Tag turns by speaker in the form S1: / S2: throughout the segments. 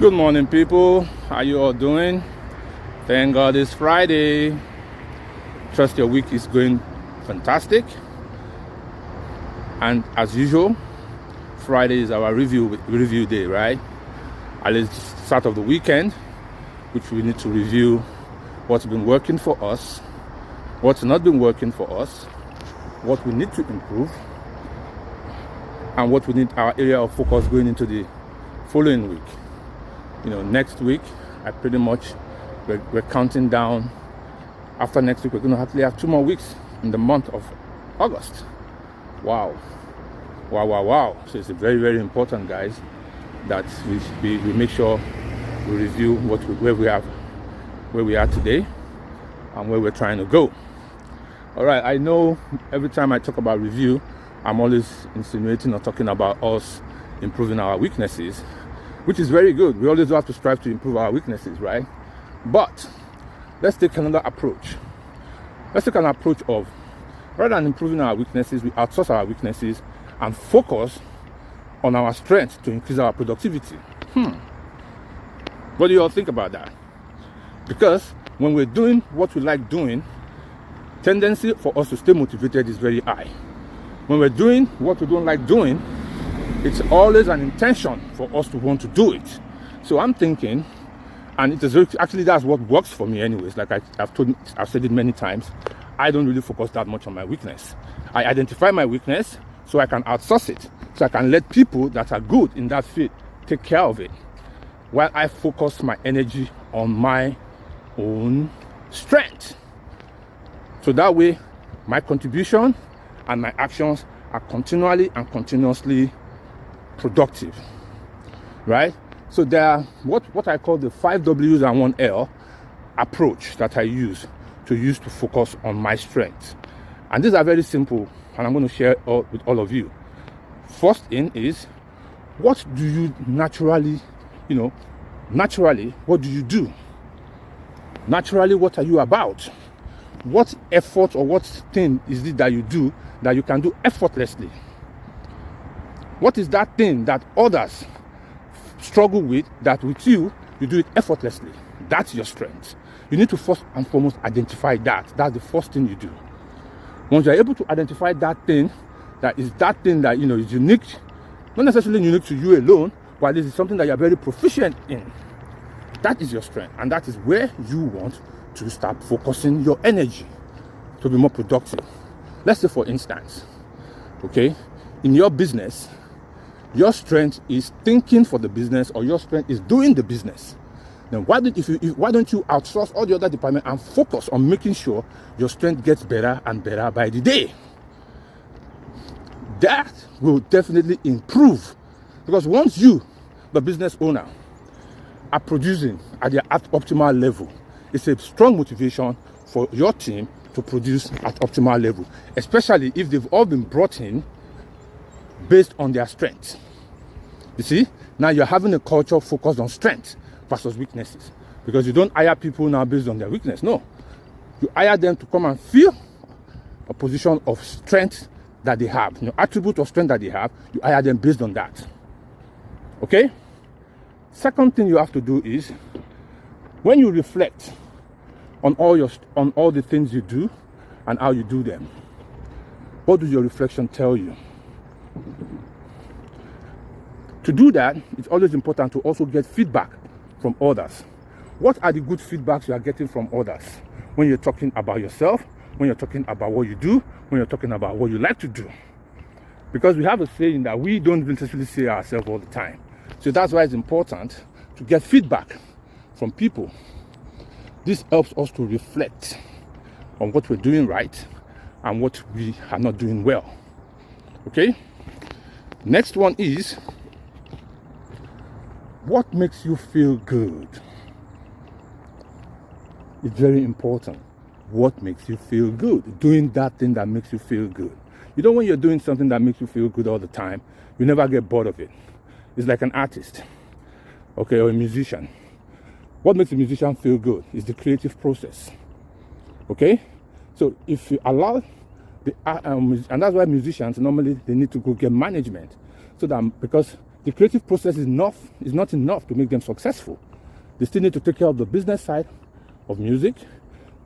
S1: Good morning, people. How you all doing? Thank God it's Friday. Trust your week is going fantastic. And as usual, Friday is our review day, right? At least start of the weekend, which we need to review what's been working for us, what's not been working for us, what we need to improve, and what we need our area of focus going into the following week. Next week, we're counting down. After next week, we're going to actually have 2 more weeks in the month of August. Wow. So it's very, very important, guys, that we make sure we review where we are today and where we're trying to go. All right, I know every time I talk about review, I'm always insinuating or talking about us improving our weaknesses, which is very good. We always have to strive to improve our weaknesses, right? But let's take another approach. Let's take an approach of, rather than improving our weaknesses, we outsource our weaknesses and focus on our strengths to increase our productivity. What do you all think about that? Because when we're doing what we like doing, tendency for us to stay motivated is very high. When we're doing what we don't like doing, it's always an intention for us to want to do it. So I'm thinking, and it is actually that's what works for me anyways. Like I've said it many times, I don't really focus that much on my weakness. I identify my weakness so I can outsource it, so I can let people that are good in that field take care of it, while I focus my energy on my own strength. So that way, my contribution and my actions are continuously productive, right? So there are what I call the 5 W's and 1 L approach that I use to focus on my strengths. And these are very simple, and I'm going to share with all of you. First in is, what do you naturally, what do you do? Naturally, what are you about? What effort or what thing is it that you do that you can do effortlessly? What is that thing that others struggle with that with you do it effortlessly? That's your strength. You need to first and foremost identify that. That's the first thing you do. Once you're able to identify that thing that is unique, not necessarily unique to you alone, but at least it's something that you're very proficient in, that is your strength. And that is where you want to start focusing your energy to be more productive. Let's say, for instance, in your business, your strength is thinking for the business, or your strength is doing the business. Then why don't you outsource all the other departments and focus on making sure your strength gets better and better by the day? That will definitely improve, because once you, the business owner, are producing at their optimal level, it's a strong motivation for your team to produce at optimal level, especially if they've all been brought in based on their strengths. You see, now you're having a culture focused on strength versus weaknesses, because you don't hire people now based on their weakness. No, you hire them to come and fill a position of strength that they have, attribute of strength that they have. You hire them based on that. Okay. Second thing you have to do is, when you reflect on all the things you do and how you do them, what does your reflection tell you? To do that, it's always important to also get feedback from others. What are the good feedbacks you are getting from others when you're talking about yourself, when you're talking about what you do, when you're talking about what you like to do? Because we have a saying that we don't necessarily say ourselves all the time. So that's why it's important to get feedback from people. This helps us to reflect on what we're doing right and what we are not doing well. Okay? Next one is, what makes you feel good? It's very important. What makes you feel good? Doing that thing that makes you feel good. When you're doing something that makes you feel good all the time, you never get bored of it. It's like an artist, or a musician. What makes a musician feel good is the creative process. So if you allow and that's why musicians normally they need to go get management, so that because the creative process is not enough to make them successful. They still need to take care of the business side of music,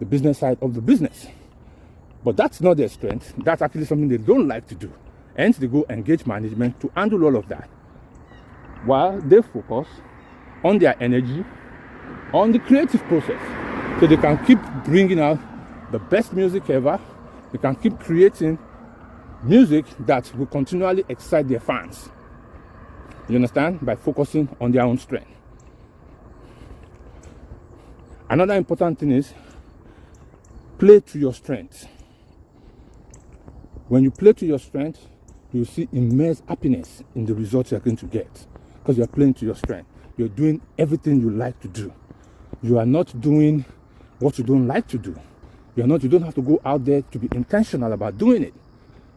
S1: the business side of the business. But that's not their strength. That's actually something they don't like to do. Hence, they go engage management to handle all of that, while they focus on their energy, on the creative process. So they can keep bringing out the best music ever. They can keep creating music that will continually excite their fans. You understand? By focusing on their own strength. Another important thing is play to your strengths. When you play to your strength, you see immense happiness in the results you're going to get, because you're playing to your strength. You're doing everything you like to do. You are not doing what you don't like to do. You don't have to go out there to be intentional about doing it.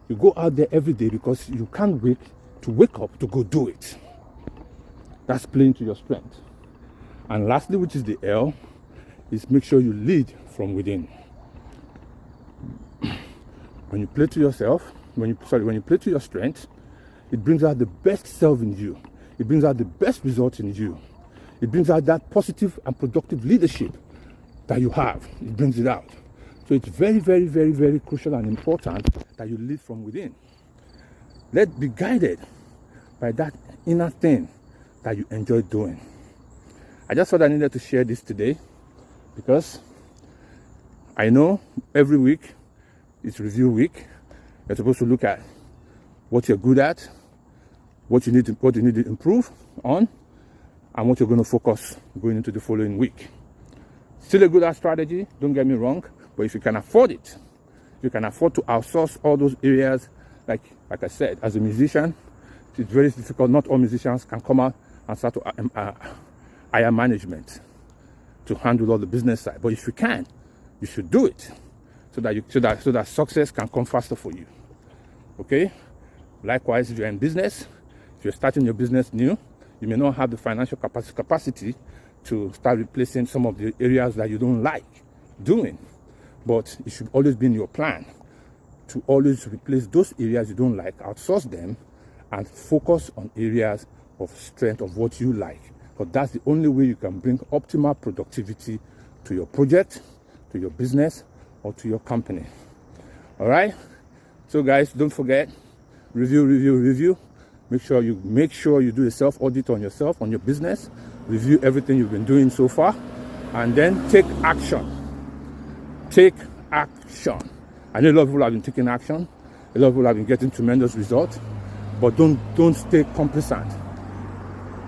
S1: You go out there every day because you can't wait to wake up to go do it. That's playing to your strength. And lastly, which is the L, is make sure you lead from within. When you play to yourself, when you play to your strength, it brings out the best self in you. It brings out the best results in you. It brings out that positive and productive leadership that you have. It brings it out. So it's very, very, very, very crucial and important that you lead from within. Let's be guided by that inner thing that you enjoy doing. I just thought I needed to share this today because I know every week it's review week. You're supposed to look at what you're good at, what you need to improve on, and what you're going to focus going into the following week. Still a good strategy, don't get me wrong, but if you can afford it, if you can afford to outsource all those areas, like I said, as a musician, it's very difficult. Not all musicians can come out and start to hire management to handle all the business side. But if you can, you should do it so that success can come faster for you. Okay? Likewise, if you're in business, if you're starting your business new, you may not have the financial capacity to start replacing some of the areas that you don't like doing. But it should always be in your plan to always replace those areas you don't like, outsource them, and focus on areas of strength of what you like. Because that's the only way you can bring optimal productivity to your project, to your business, or to your company. All right? So guys, don't forget, review. Make sure you do a self-audit on yourself, on your business. Review everything you've been doing so far, and then take action. Take action. I know a lot of people have been taking action. A lot of people have been getting tremendous results, but don't stay complacent.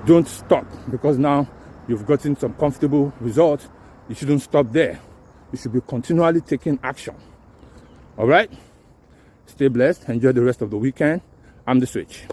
S1: Don't stop, because now you've gotten some comfortable results. You shouldn't stop there. You should be continually taking action. All right? Stay blessed. Enjoy the rest of the weekend. I'm The Switch.